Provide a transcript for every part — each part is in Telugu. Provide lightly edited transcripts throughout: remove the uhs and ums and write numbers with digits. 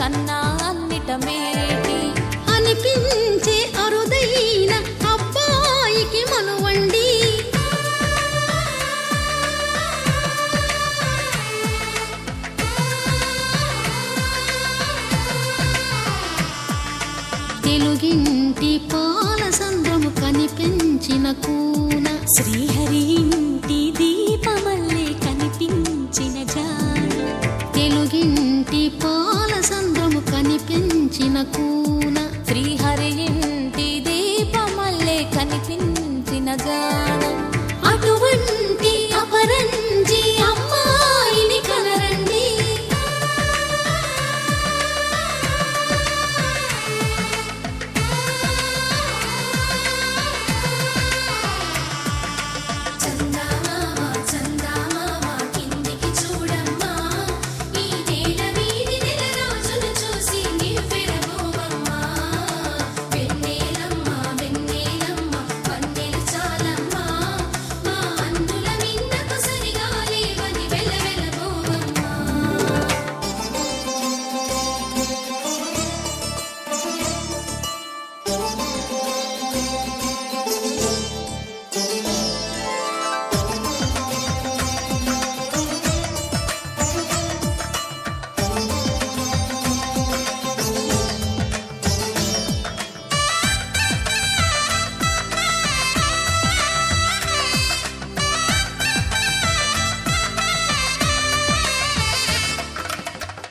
కన్నా అన్నిట మేటి అనిపించే అరుదైన అబ్బాయికి మనువండి. తెలుగింటి పాల సంద్రము కనిపించిన కూన శ్రీహరి ఇంటి దీపమల్లే కనిపించిన జాన. తెలుగింటి పాల సంద్రము కనిపించిన కూన శ్రీహరి ఇంటి దీపమల్లే కనిపించిన జాన. అటువంటి అపరంజి అమ్మాయిని కనరండి. చందమామ చందమామ కిందికి చూడమ్మా, ఈ నేల వీధి నెల రోజులు చూసి నివ్వెరబోవమ్మా. వెన్నెలమ్మ వెన్నెలమ్మ వన్నెలు చాలమ్మా, మా అందుల మిన్నకు సరిగా లేవని వెలవెలబోవమ్మా.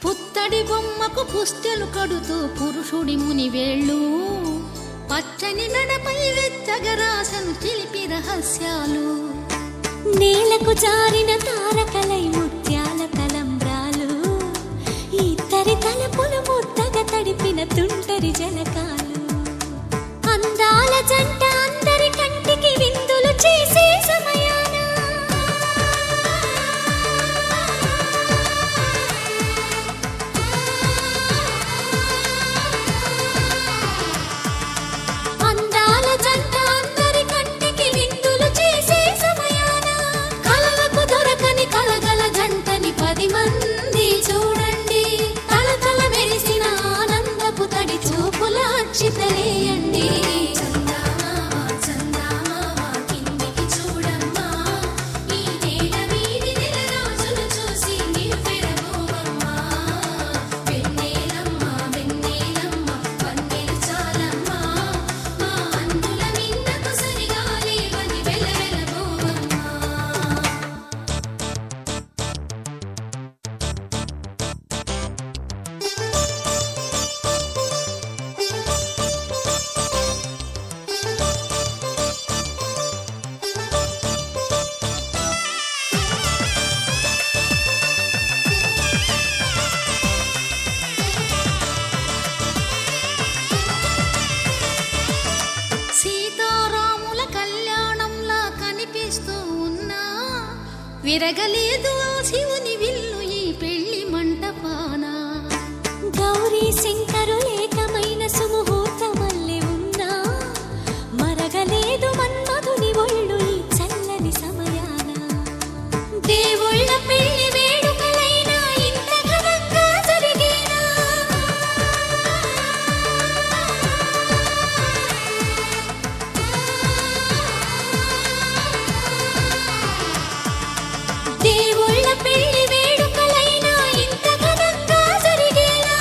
పుత్తడి బొమ్మకు పుస్తెలు కడుతూ పురుషుడి ముని వేళ్ళు పచ్చని నడపై వెచ్చగరాసను చిలిపి రహస్యాలు. నేలకు జారిన తారకలై ముత్యాల తలంబ్రాలు, ఇద్దరి తలపులు ముద్దగా తడిపిన తుంటరి జలకాలు. అందాల జంట అందరి కంటికి విందులు చేసే సమయాన అందాల జంట అందరి కంటికి విందులు చేసే సమయాన కలలకు దొరకని కలగల జంటని 10 మంది చూడండి. తలతల మెరిసిన ఆనందపు తడి చూపుల అచ్చితలేయండి. చందమామ చందమామ కిందికి చూడమ్మా, ఈ నేల వీధి నెల రోజులు చూసి నివ్వెరబోవమ్మా. వెన్నెలమ్మ వెన్నెలమ్మ వన్నెలు చాలమ్మా, మా అందుల మిన్నకు సరిగా లేవని వెలవెలబోవమ్మా. సీతారాముల కళ్యాణంలా కనిపిస్తూ ఉన్నా విరగలేదు ఆ శివుని విల్లు ఈ పెళ్లి మంటపాన. గౌరీ శంకరులేకమైన సుముహూర్తమల్లె ఉన్నా మరగలేదు మన్మధుని ఒళ్ళు ఈ చల్లని సమయాన. దేవుళ్ళ పెళ్లి వేడుకలైనా ఇంత ఘనంగా జరిగేనా? దేవుళ్ళ పెళ్లి వేడుకలైనా ఇంత ఘనంగా జరిగేనా?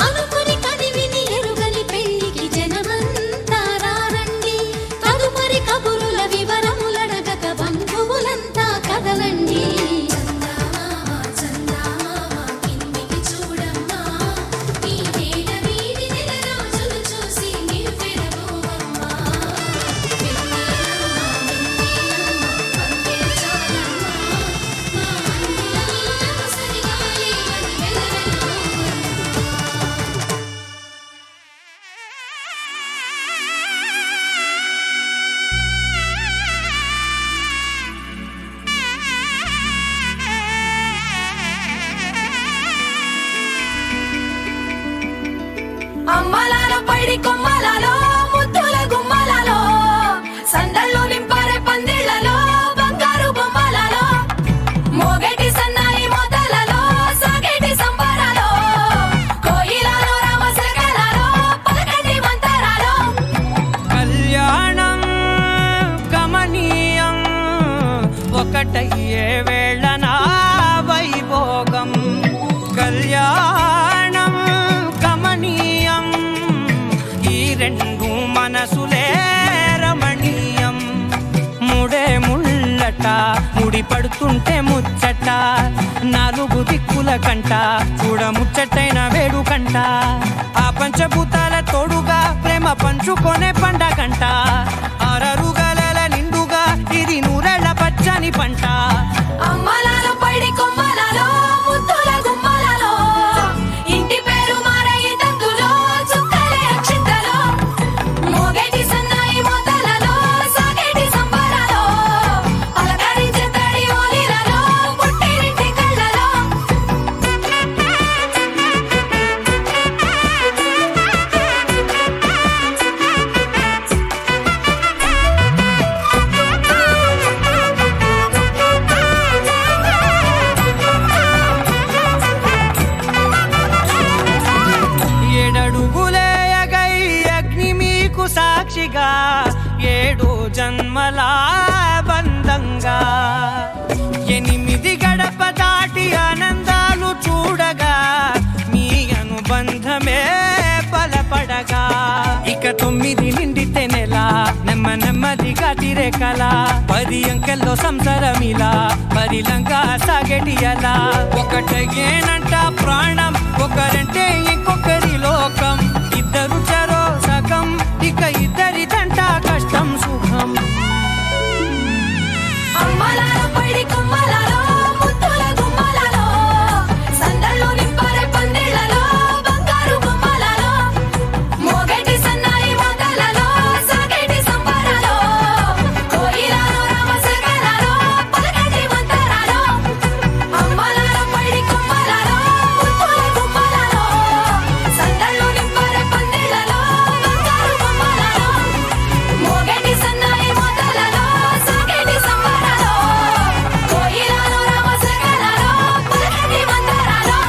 అనుకుని కదివిని ఎరుగని పెళ్లికి జనమంతా రారండి. తదుపరి కబురుల వివరములడగక బంధువులంతా కదలండి. చందమామ చందమామ కిందికి చూడమ్మా, ఈ నేల వీధి నెల రోజులు చూసి నివ్వెరబోవమ్మా. వెన్నెలమ్మ వెన్నెలమ్మ వన్నెలు చాలమ్మా, మా అందుల మిన్నకు సరిగా లేవని వెలవెలబోవమ్మా. అమ్మలాల పైడి కొమ్మలలో ముద్దుల గుమ్మలలో సందళ్ళు నింపారే పందిళ్లలో బంగారు బొమ్మలలో మోగేటి సన్నాయి మోతలలో సాగేటి సంబరాలో కోయిలాల పడుతుంటే ముచ్చట నాలుగు దిక్కుల కంట చూడ ముచ్చటైన వేడుకంట ఆ పంచభూతాల తోడుగా ప్రేమ పంచుకొనే పండగంట ఆరరుగల నిండుగా ఇది నూరెళ్ళ పచ్చని పంట అమ్మలాలో పైడి కొమ్మలలో ముద్దుల గుమ్మలలో ఇంటి పేరు మారయి తందులో చుక్కలే అక్షింతలో మోగేటి సన్నాయి మోతలలో సాగేటి సంబరాలో పలకరించే తడి ఓలిలలో పుట్టినింటి కళ్ళలో ఏడడుగులేయగై అగ్ని మీకు సాక్షిగా 7 జన్మల బంధంగా 8 గడప దాటి ఆనందాలు చూడగా మీ అనుబంధమే బలపడగా ఇక 9 నిండితే నెల నెమ్మదిగా తిరేకల 10 అంకెల్లో సంసారమిలా పరిలంగా సాగేటి అలా ఒకటేనంట ప్రాణం ఒకరంటే ఇంకొకరి లోకం ఇద్దరు చరో సగం ఇక ఇద్దరిదంట కష్టం సుఖం అమ్మలాలో పైడి కొమ్మలలో ముద్దుల గుమ్మలలో సందళ్ళు నింపరే పందిళ్ళలో బంగారు గుమ్మలలో మోగేటి సన్నాయి మోతలలో సాగేటి సంబరాలో కోయిలలో రామశకలలో పలకటి మంతరాలో అమ్మలాలో పైడి కొమ్మలలో ముద్దుల గుమ్మలలో సందళ్ళు నింపరే పందిళ్ళలో బంగారు గుమ్మలలో మోగేటి సన్నాయి మోతలలో సాగేటి సంబరాలో కోయిలలో రామశకలలో పలకటి మంతరాలో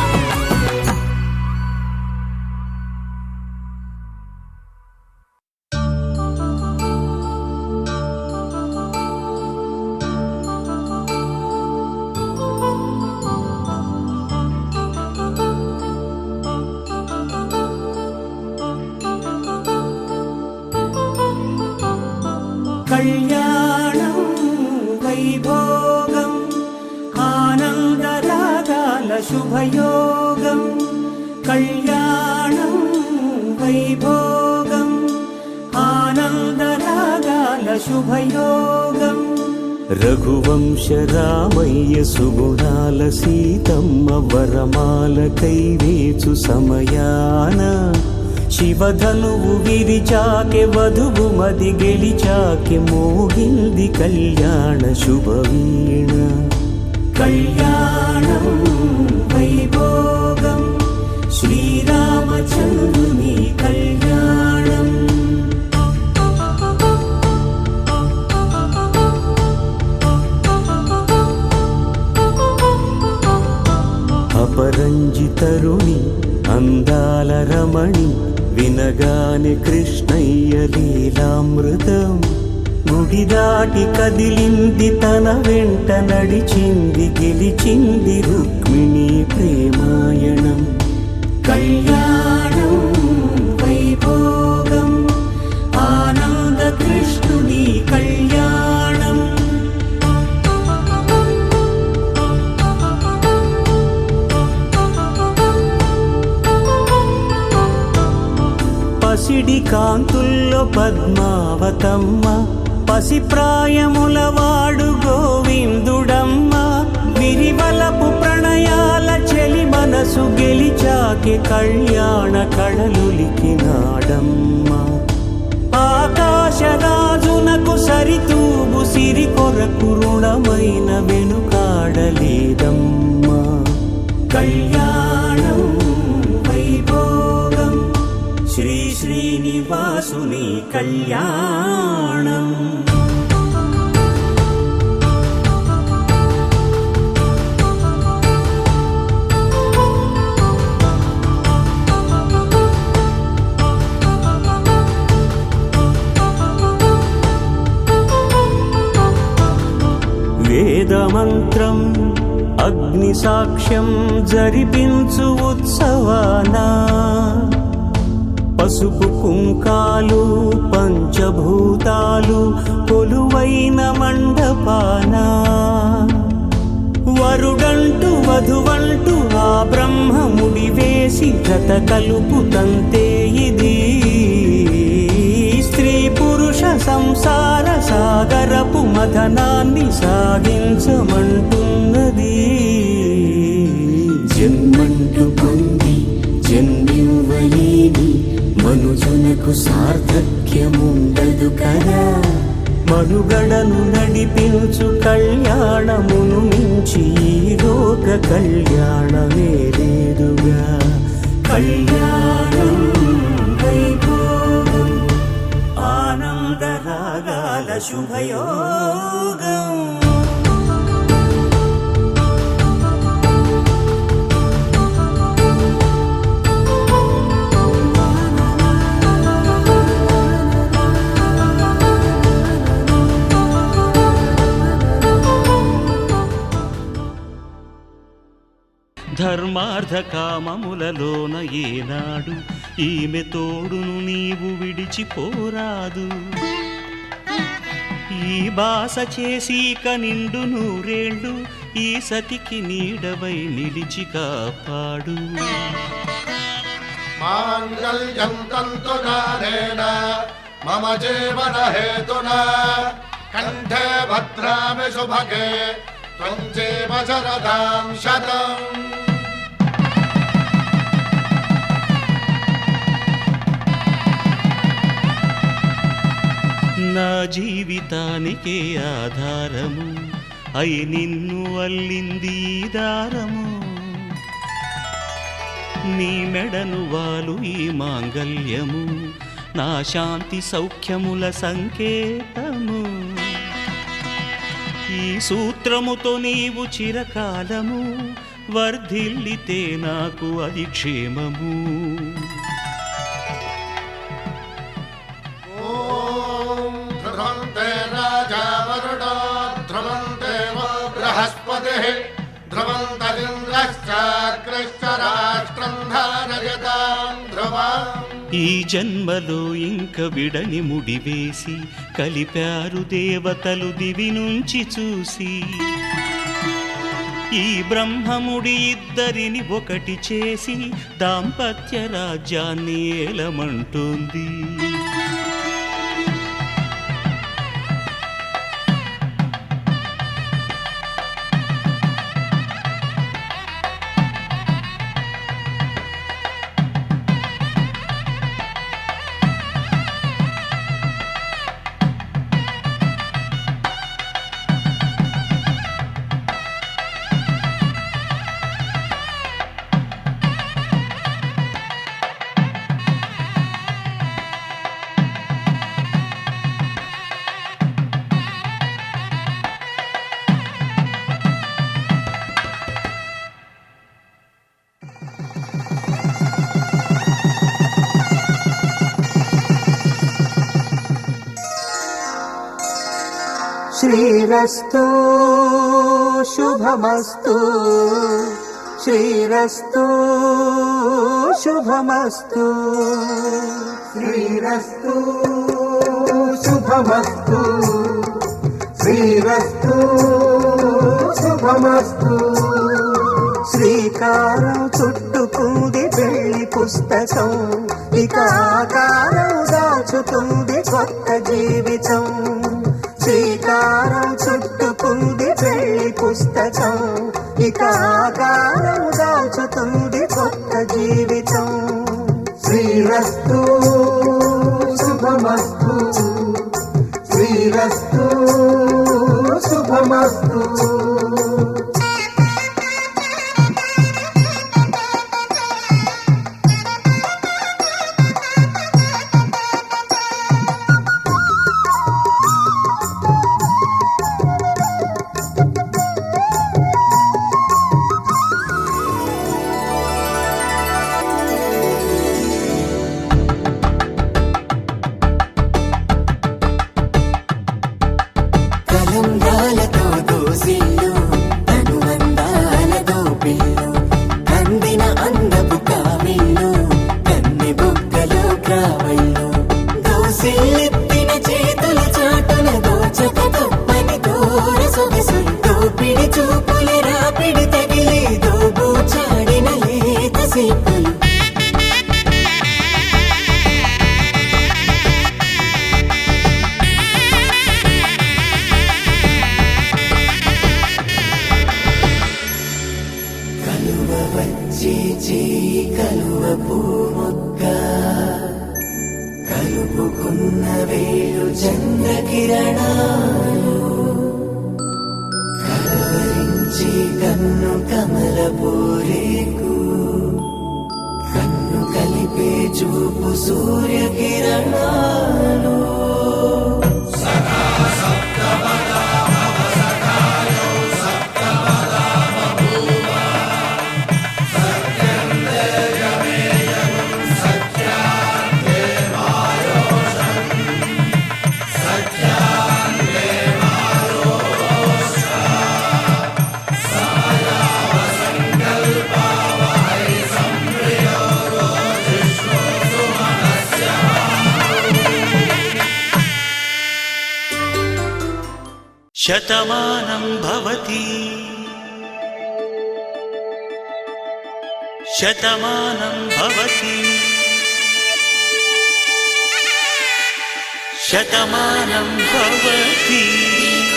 కళ్యాణం వైభోగం ఆనందరాగాల శుభయోగం కళ్యాణం వైభోగం ఆనందరాగాల శుభయోగం రఘువంశ రామయ్య సుగుణాల సీతమ్మ వరమాల కైవేచు సమయాన శివధనువు విరిచాకె వధువు మది గెలిచాకె మోగింది కళ్యాణ శుభవీణ కళ్యాణం వైభోగం శ్రీరామచంద్రుని కళ్యాణం అపరంజి తరుణి అందాల రమణి వినగానే కృష్ణయ్య లీలామృతం గుడి దాటి కదిలింది తన వెంట నడిచింది గెలిచింది రుక్మిణి ప్రేమాయణం కళ్యాణం వైభోగం ఆనంద కృష్ణుని కళ్యాణం పసిడి కాంతుల్లో పద్మావతమ్మ పసిప్రాయముల వాడు గోవిందుడమ్మ విరివలపు ప్రణయాల చెలి మనసు గెలిచాకే కళ్యాణ కళలులికినాడమ్మ ఆకాశరాజునకు సరితూగు సిరి కొరకు రుణమైన వెనుకాడలేదమ్మా కళ్యాణం వైభోగం శ్రీ శ్రీనివాసుని కళ్యాణం వేదమంత్రం అగ్ని సాక్ష్యం జరిపించు ఉత్సవానా పసుపు కుంకాలు పంచభూతాలు కొలువైన మండపానా వరుడంటూ వధువంటూ ఆ బ్రహ్మముడి వేసి జత కలుపుతంతే ఇది స్త్రీ పురుష సంసార సాగరపు మథనాన్ని సాగించమంటున్నది. జన్మంటూ పొంది జన్మివ్వలేని మనుజునకు సార్థక్యముండదు కదా. మనుగడను నడిపించు కళ్యాణమును మించి ఈ లోక కళ్యాణమే లేదుగా. కళ్యాణం వైభోగం ఆనందరాగాల శుభయోగం. ధర్మార్థ కామములలోన ఏనాడు ఈమె తోడును నీవు విడిచిపోరాదు. ఈ బాస చేసి నిండు నూరేళ్ళు ఈ సతికి నీడవై నిలిచి కాపాడు. మాంగళ్యం తంతునానేన మమ జీవన హేతునా కంఠే భద్రామి శుభగే త్వం జీవ శరదాం శతం. నా జీవితానికే ఆధారము అయి నిన్ను అల్లింది దారము. నీ మెడను వాలు ఈ మాంగల్యము నా శాంతి సౌఖ్యముల సంకేతము. ఈ సూత్రముతో నీవు చిరకాలము వర్ధిల్లితే నాకు అది క్షేమము. ధ్రువంతే రాజా వరుడో ధ్రువంతే బృహస్పతిః ధ్రువంతరింద్రశ్చాగ్రశ్చ రాష్ట్రం ధారయతాం ధ్రువం. ఈ జన్మలో ఇంక విడని ముడివేసి కలిపారు దేవతలు దివి నుంచి చూసి. ఈ బ్రహ్మముడి ఇద్దరిని ఒకటి చేసి దాంపత్య రాజ్యాన్ని ఏలమంటుంది. శ్రీరస్తు శుభమస్తు శ్రీరస్తు శుభమస్తు శ్రీరస్తు శుభమస్తు శ్రీరస్తు శుభమస్తు. శ్రీకారం చుట్టుకుంది పెళ్లి పుస్తకం ఇక ఆకారం దాచుతుంది కొత్త జీవితం. శ్రీకారం చుట్టుకుంది పెళ్లి పుస్తకం ఇక ఆకారం దాచుతుంది కొత్త జీవితం. శ్రీరస్తు శుభమస్తు శ్రీరస్తు శుభమస్తు. పూమొక్క కలుపుకున్న వేలు చంద్రకిరణాలు కలవరించి కన్ను కమల పూరేకు కన్ను కలిపే చూపు సూర్యకిరణాలు శతమానం భవతి శతమానం భవతి శతమానం భవతి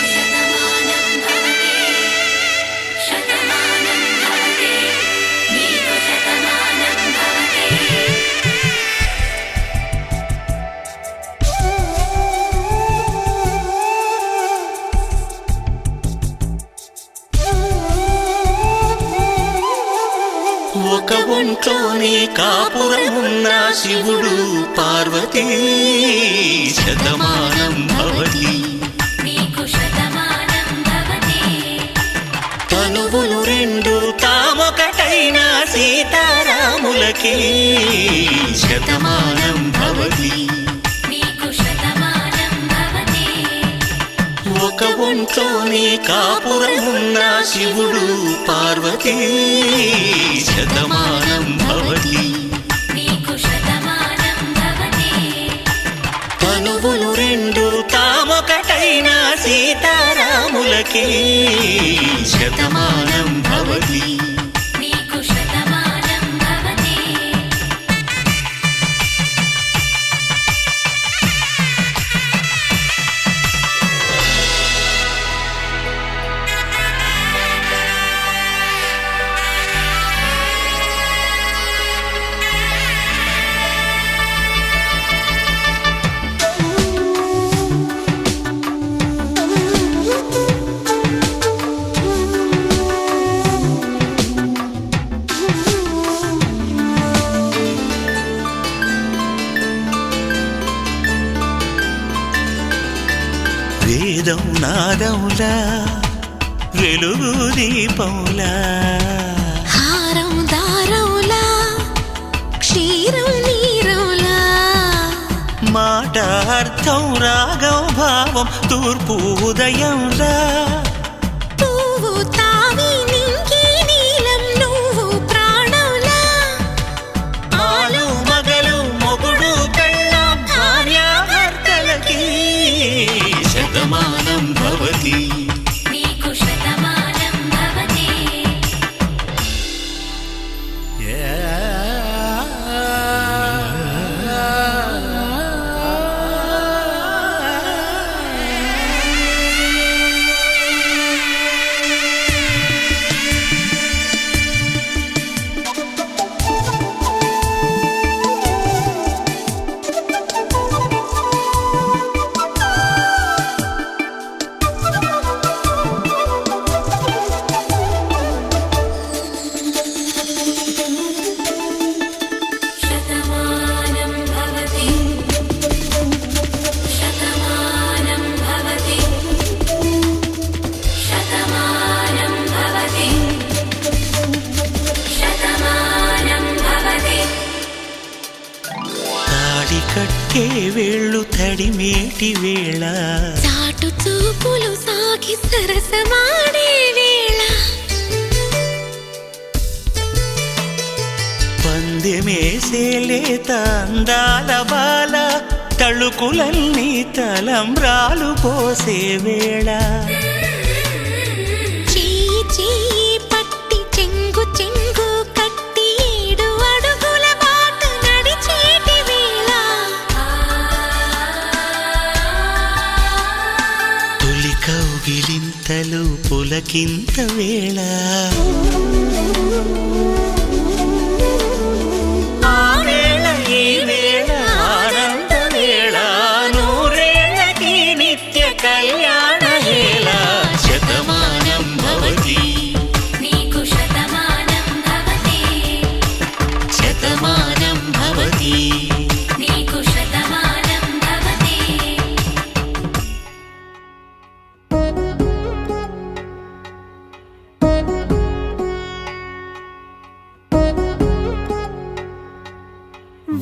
శతమానం భవతి శతమానం భవతి నీకు శతమానం భవతి ఒక ఒంట్లోనే కాపురమున్న శివుడు పార్వతీ శతమానం భవతి నీకు శతమానం భవతి తనువులు రెండు తామొకటైన సీతారాములకి శతమానం భవతి నీకు శతమానం భవతి ఒక ఒంట్లోనే కాపురమున్న శివుడు పార్వతీ శతమానం భవతి నీకు శతమానం భవతి తనువులు రెండు తామొకటైన సీతారాములకి శతమానం భవతి నీకు శతమానం భవతి వేదం నాదములా వెలుగు దీపములా హారం దారవులా క్షీరం నీరవులా మాట అర్థం రాగం భావం తూర్పు ఉదయంలా పువ్వు తావి నింగి నీలం నువ్వు ప్రాణంలా ఆలు మగలు మొగుడు పెళ్ళాం భార్యాభర్తలకి శతమానం భవతి నీకు శతమానం భవతి శతమానం భవతి శతమానం భవతి శతమానం భవతి శతమానం భవతి తాడి కట్టే వేళ్ళు తడిమేటి వేళ చాటు చూపులు సాగి సరసమాడే వేళ పందెమేసే లేత అందాల బాల తళుకులన్నీ తలంబ్రాలు పోసే వేళ చెయ్యి చెయ్యి పట్టి చెంగు చెంగు కట్టి 7 అడుగుల బాట నడిచేటి వేళ తొలి కౌగిలింతలు పులకింత వేళ భవతి నీకు శతమానం భవతి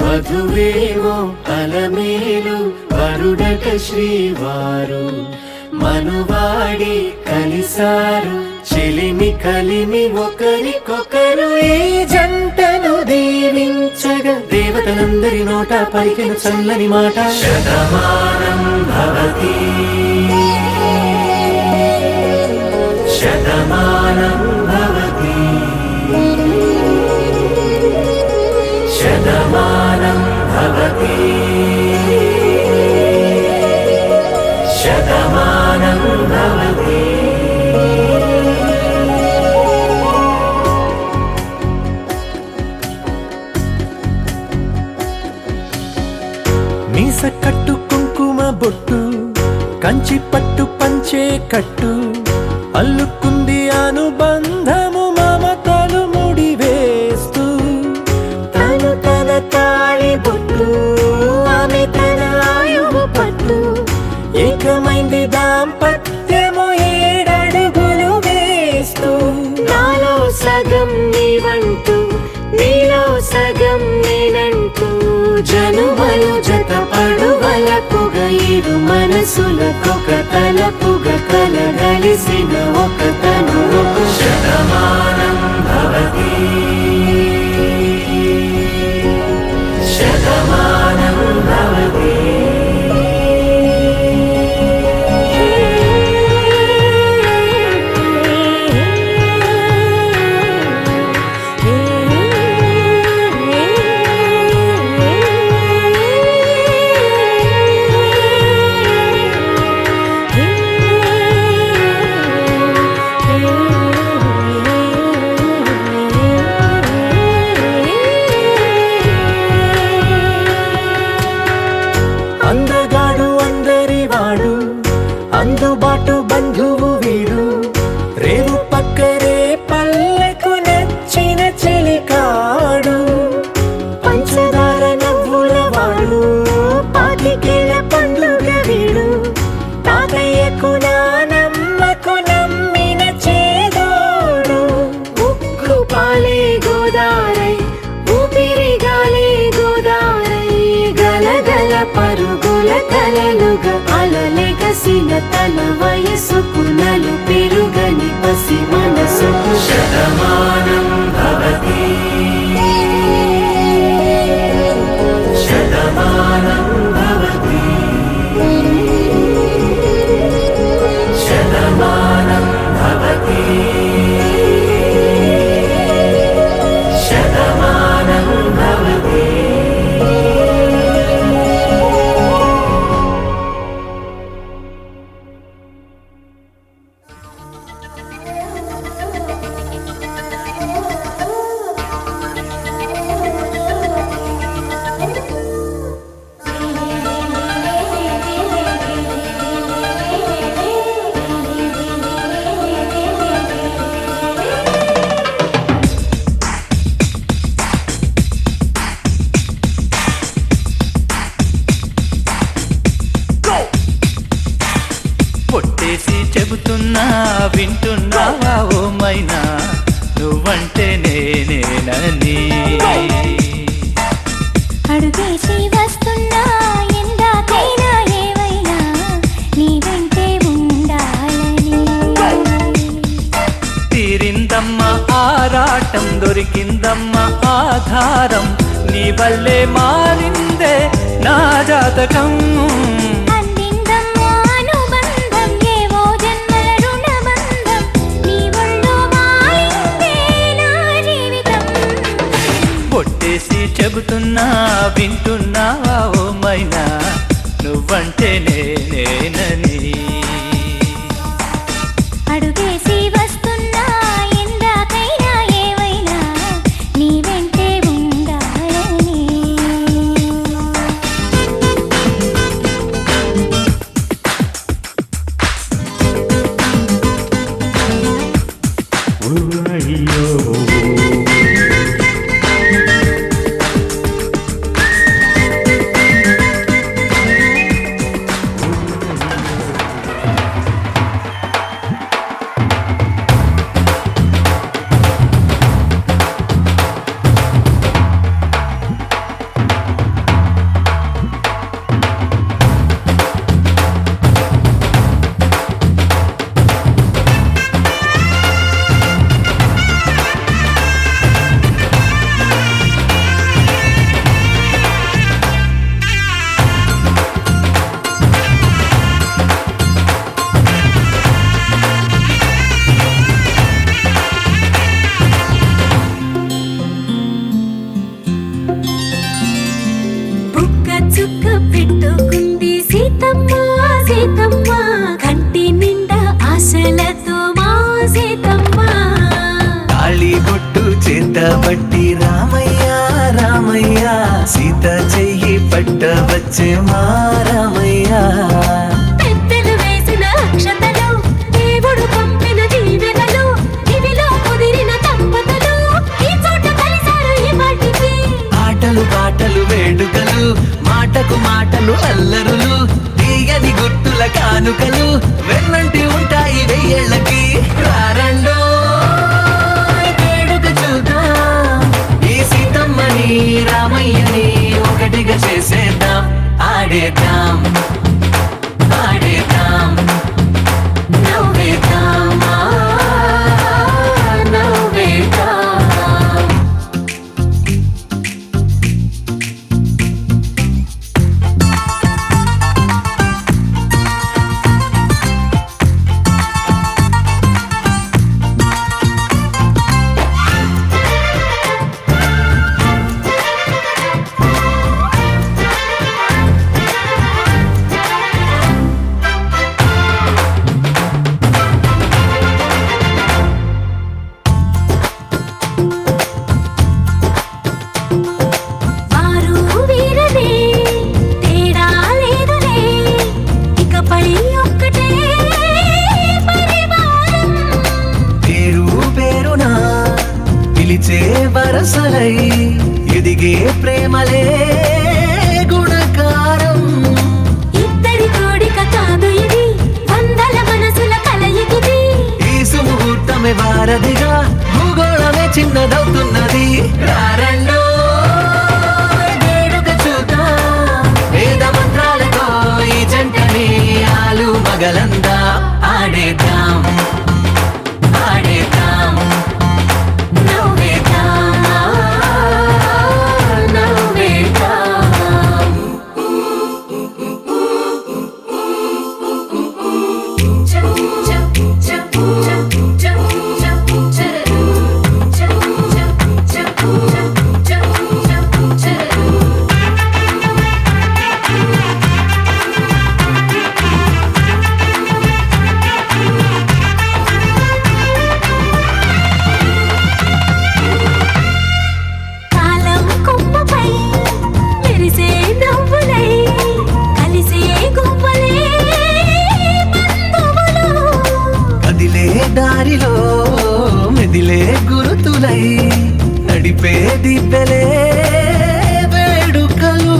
వధువేమో అలమేలు వరుడట శ్రీవారు మనువాడి కలిసారు చెలిమి కలిమి ఒకరికొకరు ఈ జంటను దీవించగా దేవతలందరి నోట పలికిన చల్లని మాట శతమానం భవతి శతమానం భవతి శతమానం భవతి శతమానం భవతి మీస కట్టు కుంకుమ బొట్టు కంచి పట్టు పంచే కట్టు అల్లుకుంది అనుబంధము మమతలు ముడివేస్తూ తను తన తాళి బొట్టు ఆమె తన ఆయువు పట్టు ఏకమైంది దాంపత్యము 7 అడుగులు వేస్తూ నాలో సగం నీవంటూ నీలో సగం నేనంటూ జనుమలు జత పడువలపుగ 7 మనసులకొక తలపుగ కలగలిసిన ఒక తను శతమానం భవతి శతమానం భవతి అందగాడు అందరివాడు అందుబాటు బంధువు వీడు రేవు పక్కరే పల్లెకు నచ్చిన చెలికాడు పంచదార నవ్వుల వాడు పాతికేల పండుగ వీడు తాతయ్యకు నానమ్మకు నమ్మిన చేదోడు ఉక్కు పాలే గోదారై ఊపిరిగాలే గోదారై గలగల పరుగుల కలలుగా అలలెగసిన తన వయసుకు నలు పెరుగని పసి మనసుకు శతమానం భవతి శతమానం భవతి శతమానం భవతి శతమానం భవతి పొట్టేసి చెబుతున్నా వింటున్నావా ఓ మైనా నువ్వంటే నేనేనని అడుగేసి వస్తున్నా ఎందాకైనా ఏవైనా నీ వెంటే ఉండాలని తీరిందమ్మా ఆరాటం దొరికిందమ్మా ఆధారం నీ వల్లే మారిందే నా జాతకం అందిందమ్మా అనుబంధం ఏవో జన్మల రుణబంధం నీ ఒళ్ళో మారిందే నా జీవితం పొట్టేసి చెబుతున్నా వింటున్నావా ఓ మైనా నువ్వంటే నేనేనని అడుగేసి వస్తున్నా ఎందాకైనా ఏవైనా నీ వెంటే ఉండాలని పెట్టుకుంది సీతమ్మ సీతమ్మ కంటి నిండా ఆశలతో మా సీతమ్మ తాళి బొట్టు చేతబట్టి రామయ్య రామయ్య సీత చెయ్యి పట్టవచ్చే మా రామయ్య పెద్దలు వేసిన అక్షతలు దేవుడు పంపిన దీవెనలు ఇవిలో కుదిరిన దంపతులు ఈ చోట కలిసారు ఈ పాటికి ఆటలు పాటలు వేడుకలు మాటకు మాటలు అల్లరులు తీయని గుర్తుల కానుకలు వెన్నంటి ఉంటాయి వెయ్యేళ్ళకి రారండో వేడుక చూద్దాం ఈ సీతమ్మని రామయ్యని ఒకటిగా చేసేద్దాం ఆడేద్దాం ఆడేద్దాం నవ్వేద్దాం నవ్వేద్దాం వారు వీరనే తేడా లేదులే ఇకపై ఒక్కటే పరివారం పేరు పేరునా పిలిచే వరసలై ఎదిగే ప్రేమలే గుణకారం ఇద్దరి కోడిక కాదు ఇది వందల మనసుల కలయికిది ఈ సుముహూర్తమే వారధిగా భూగోళమే చిన్నదవుతున్నది రారండో వేడుక చూద్దాం వేద మంత్రాలతో ఈ జంటని ఆలు మగలందా ఆడేద్దాం ఆడేద్దాం నవ్వేద్దాం నవ్వేద్దాం కాలం కొమ్మపై మెరిసే నవ్వులై కలిసే గువ్వలే బంధువులు కదిలే దారిలో మెదిలే గురుతులై నడిపే దిబ్బెలే వేడుకలు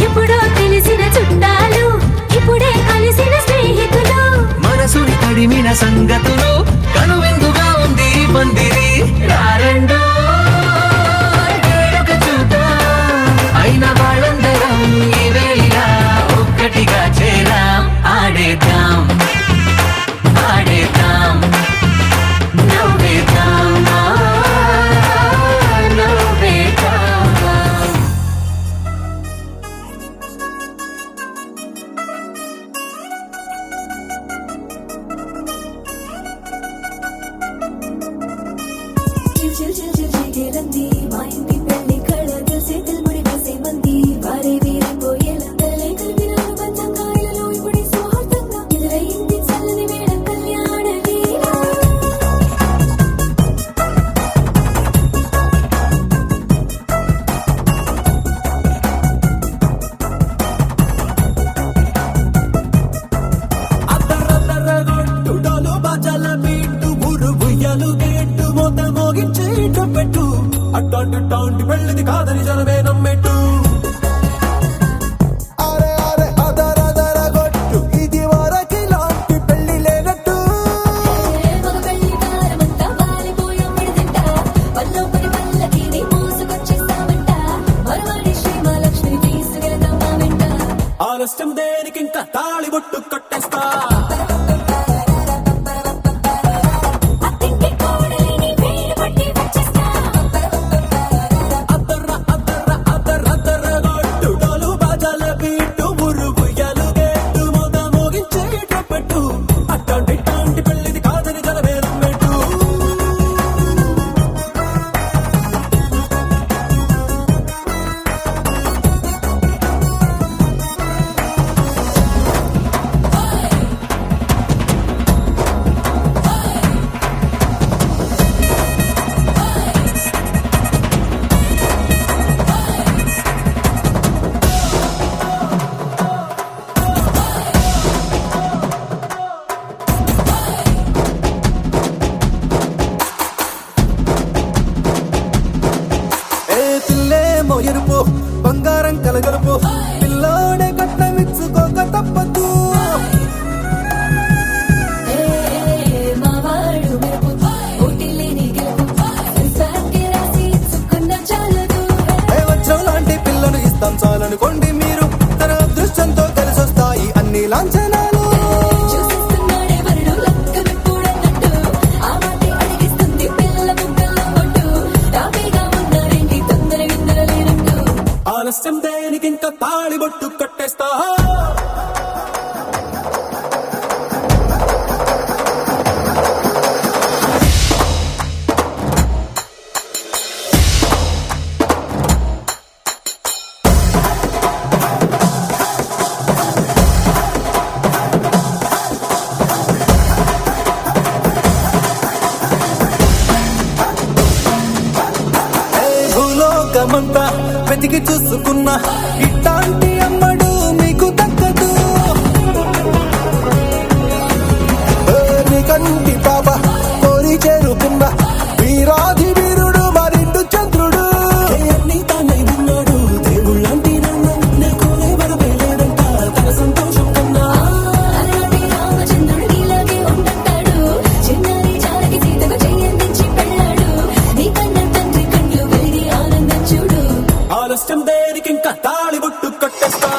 ఎప్పుడో తెలిసిన చుట్టాలు ఇప్పుడే కలిసిన స్నేహితులు మనసుని తడిమిన సంగతులు కనువిందుగా ఉంది ఈ పందిరి రారండో వేడుక చూద్దాం అయిన వాళ్ళందరం ఈ వేళ ఒక్కటిగా చేరాం ఆడేద్దాం ఆడేద్దాం నవ్వేద్దాం నవ్వేద్దాం చిల్చిల్చిల్చిల్చిల్లంది మా ఇంటి పెళ్లి కళ చేతులు ముడి వేసే మంది వారే వీరే పోయేలా తలే కలిపిన అనుబంధంగా ఇలలో ఇప్పుడు సువార్తంగా ఎదురయింది చల్లని వేళ కళ్యాణ లీల అద్దరద్దరగొట్టుడలు బజల బీటు ఊరు ఉయ్యలు గేట్టు మోత మోగించేట పెట్టు అట్టాంటి టాంటి పెళ్ళిది కాదని జనమే నమ్మెట్టు అరే అరే అదరదరగొట్టు ఇది వరకి లాంటి పెళ్లి లేనట్టు మగ పెళ్లి వారమంతా వాలిపోయాం విడిదింట పల్లోపడి పల్లకిని మోసుకొచ్చేస్తామంట మరవాడి శ్రీమహాలక్ష్మిని తీసుకెళ్తాం మా వెంట ఆలస్యం దేనికింక తాళి బొట్టు కట్టేస్తా అత్తింటి కోడలిని వేలు పట్టి వచ్చేస్తా అద్దర్ర అద్దర్ర అద్దరద్దరగొట్టుడలు బజల బీటు ఊరు ఉయ్యలు గేట్టు మోత మోగించేట పెట్టు అట్టాంటి టాంటి పెళ్ళిది కాదని జనమే నమ్మెట్టు బంగారం కలగలుపు పిల్లోడే కట్టమిచ్చుకోక తప్పదు మావాడు మెరుపు ఓటిల్లేని గెలుపు ఇన్స్టాకే రాసి ఇచ్చుకున్న చాలదు వజ్రం లాంటి పిల్లను ఇస్తాం చాలనుకోండి మీరు తన అదృష్టంతో కలిసొస్తాయి అన్ని లాంఛనాలు చూసిస్తున్నాడే వరుడు లక్క విప్పుడన్నట్టు ఆ మాటే అడిగిస్తుంది పిల్ల ముక్కల కొట్టు టాపీగా ఉన్నారేంటి తొందర విందర లేనట్టు ఆలస్యం దేనికి ఇంకా తాళి బొట్టు కట్టేస్తా భూలోకమంతా వెతికి చూసుకున్నా ఇట్లాంటి అమ్మడు మీకు దక్కదు నీ కంటి పాప కోరి చేరుకున్నా వీరాధి వీరుడు మరిండు చంద్రుడు అన్ని తానై ఉన్నాడు దేవుళ్ళంటి నాన్న నీకు ఎవరు లేదంట తన సంతోషం కన్నా అలాంటి రామచంద్రుడు నీలాగే ఉండంటాడు చిన్నారి జానకి సీతకు చెయ్యందించి పెళ్ళాడు నీ కన్న తండ్రి కళ్ళు వెలిగి ఆనందం చూడు ఆలస్యం దేనికి ఇంకా తాళి బొట్టు కట్టేస్తా